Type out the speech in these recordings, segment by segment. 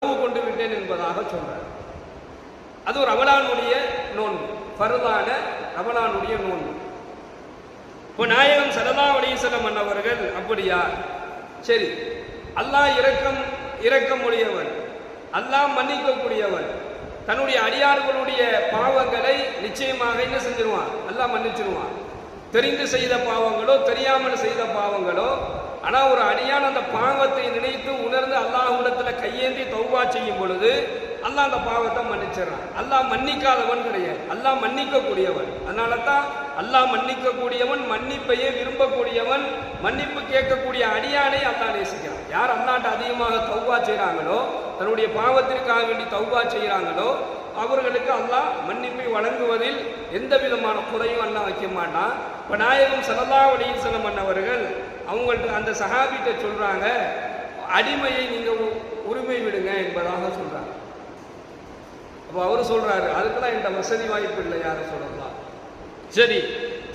கொண்டு விட்டேன் என்பதாக சொல்றார். அது ஒரு ரமலானுடைய நோன்பு, ஃபர்தான ரமலானுடைய நோன்பு. இப்போ நாயகம் ஸல்லல்லாஹு அலைஹி வஸல்லம் அன்னவர்கள் அப்படியா, சரி, அல்லாஹ் இரக்கமுடையவன், அல்லாஹ் மன்னிக்கக்கூடியவன், தன்னுடைய அடியார்களுடைய பாவங்களை நிச்சயமாக என்ன செஞ்சிருவான், அல்லாஹ் மன்னிச்சிருவான். தெரிந்து செய்த பாவங்களோ தெரியாமல் செய்த பாவங்களோ, ஆனால் ஒரு அடியான் அந்த பாவத்தை நினைத்து உணர்ந்து அல்லாஹ்விடத்தில் கையேந்தி தௌபா செய்யும் பொழுது அல்லாஹ் அந்த பாவத்தை மன்னிச்சிடறான். அல்லாஹ் மன்னிக்காதவன் கிடையாது, அல்லாஹ் மன்னிக்கக்கூடியவன். அதனால தான் அல்லாஹ் மன்னிக்கக்கூடியவன், மன்னிப்பையே விரும்பக்கூடியவன், மன்னிப்பு கேட்கக்கூடிய அடியானை அல்லாஹ் நேசிக்கிறான். யார் அல்லாஹ்ட்ட அதிகமாக தௌபா செய்கிறாங்களோ, தன்னுடைய பாவத்திற்காக வேண்டி தௌபா செய்கிறாங்களோ, அவர்களுக்கு அல்லாஹ் மன்னிப்பை வழங்குவதில் எந்த விதமான குறையும் அல்லாஹ் வைக்க மாட்டான். இப்போ நாயகம் ஸல்லல்லாஹு அலைஹி வஸல்லம் அன்னவர்கள் அவங்கள்ட்ட அந்த சஹாபிட்ட சொல்றாங்க, அடிமையை நீங்க உரிமை விடுங்க என்பதாக சொல்றாங்க. அப்போ அவர் சொல்றாரு, அதுக்கெல்லாம் என்கிட்ட வசதி வாய்ப்பு இல்லை, யாரும் சொல்லலாம். சரி,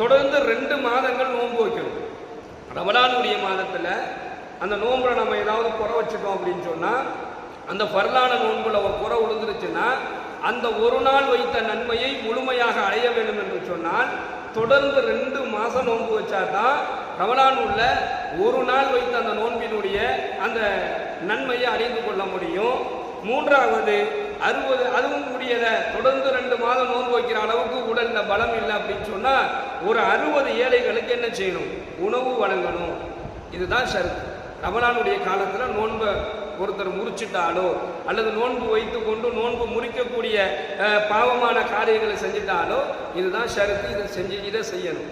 தொடர்ந்து 2 மாதங்கள் நோன்பு வைக்கணும். ரமலானுடைய மாதத்துல அந்த நோன்புல நம்ம ஏதாவது குறை வச்சுட்டோம் அப்படின்னு சொன்னா, அந்த ஃபர்லான நோன்புல ஒரு குறை விழுந்துருச்சுன்னா அந்த ஒரு நாள் வைத்த நன்மையை முழுமையாக அடைய வேண்டும் என்று சொன்னால் தொடர்ந்து 2 மாதம் நோன்பு வச்சாதான் ரமலான் உள்ள ஒரு நாள் வைத்த அந்த நோன்பினுடைய அந்த நன்மையை அறிந்து கொள்ள முடியும். 3வது 60, அதுவும் முடியலை, தொடர்ந்து 2 மாதம் நோன்பு வைக்கிற அளவுக்கு உடல்ல பலம் இல்லை அப்படின்னு சொன்னா ஒரு 60 ஏழைகளுக்கு என்ன செய்யணும், உணவு வழங்கணும். இதுதான் ஷரத்து. ரமலானுடைய காலத்தில் நோன்பை ஒருத்தர் முறிச்சிட்டாலோ அல்லது நோன்பு வைத்து கொண்டு நோன்பு முறிக்கக்கூடிய பாவமான காரியங்களை செஞ்சிட்டாலோ இதுதான் ஷரத்து. இதை செய்யணும்.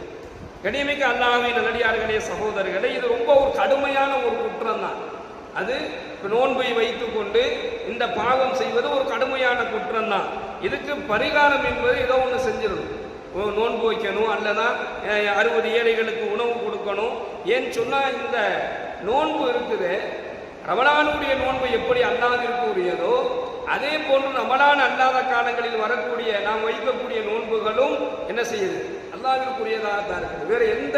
கண்ணியமிக்க அல்லாஹ்வின் நல்லடியார்களே, சகோதரர்களே, இது ரொம்ப ஒரு கடுமையான ஒரு குற்றம் தான். அது நோன்பை வைத்து கொண்டு இந்த பாவம் செய்வது ஒரு கடுமையான குற்றம் தான். இதுக்கு பரிகாரம் என்பது ஏதோ ஒன்று செஞ்சிடணும். நோன்பு வைக்கணும், அல்லனா 60 ஏழைகளுக்கு உணவு கொடுக்கணும். ஏன்னு சொன்னால் இந்த நோன்பு இருக்குது, ரமலானுடைய நோன்பு எப்படி அல்லாஹ்விற்கு உரியதோ அதே போன்று ரமலான் அல்லாத காலங்களில் வரக்கூடிய நாம் வைக்கக்கூடிய நோன்புகளும் என்ன செய்யுது, அல்லாஹ்விற்குரியதாக தான் இருக்குது. வேறு எந்த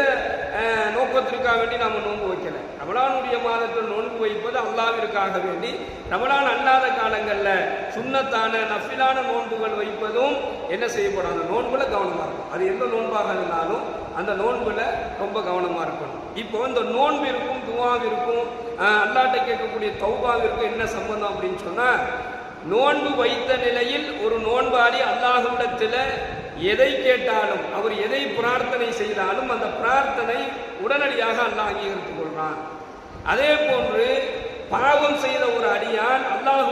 நோக்கத்திற்காக வேண்டி நாம் நோன்பு வைக்கல. ரமலானுடைய மாதத்தில் நோன்பு வைப்பது அல்லாஹ்விற்காக வேண்டி, ரமலான் அல்லாத காலங்களில் சுன்னத்தான நஃபிலான நோன்புகள் வைப்பதும் என்ன செய்யப்படும், அந்த நோன்புல கவனமாக இருக்கும். அது எந்த நோன்பாக இருந்தாலும் அந்த நோன்புல ரொம்ப கவனமாக இருக்கணும். இப்போ இந்த நோன்பிற்கும் துவாவிற்கும் அல்லாஹ்ட்ட கேட்கக்கூடிய தௌபாவிற்கும் என்ன சம்பந்தம் அப்படின்னு சொன்னால், நோன்பு வைத்த நிலையில் ஒரு நோன்பாளி அல்லாஹ்விடத்தில் எதை கேட்டாலும், அவர் எதை பிரார்த்தனை செய்தாலும் அந்த பிரார்த்தனை உடனடியாக அல்லாஹ் அங்கீகரித்துக் கொள்றான். அதே போன்று பாவம் செய்த ஒரு அடியான் அல்லாஹ்